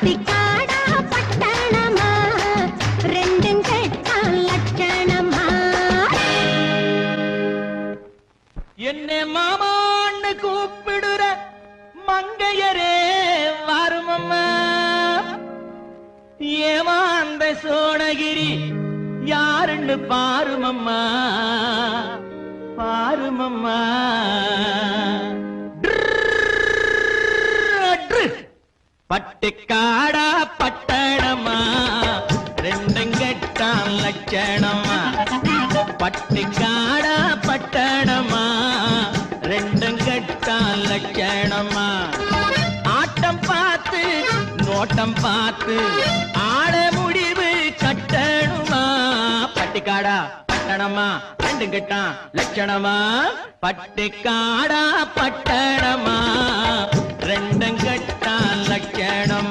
பட்டிக்காடா பட்டணமா ரெண்டும் கெட்டான் லட்சணமா என்னை மாமான்னு கூப்பிடுற மங்கையரே வருமம்மா ஏமாந்த சோனகிரி யாருன்னு பாருமம்மா பாருமம்மா பட்டிக்காடா பட்டணமா ரெண்டும் கெட்டான் லட்சணமா பட்டிக்காடா பட்டணமா ரெண்டும் கெட்டான் லட்சணமா ஆட்டம் பார்த்து நோட்டம் பார்த்து ஆட முடிவு கட்டணுமா பட்டிக்காடா பட்டணமா ரெண்டும் கெட்டான் லட்சணமா பட்டிக்காடா பட்டணமா ரெண்டும் கெட்டான் லட்சணமா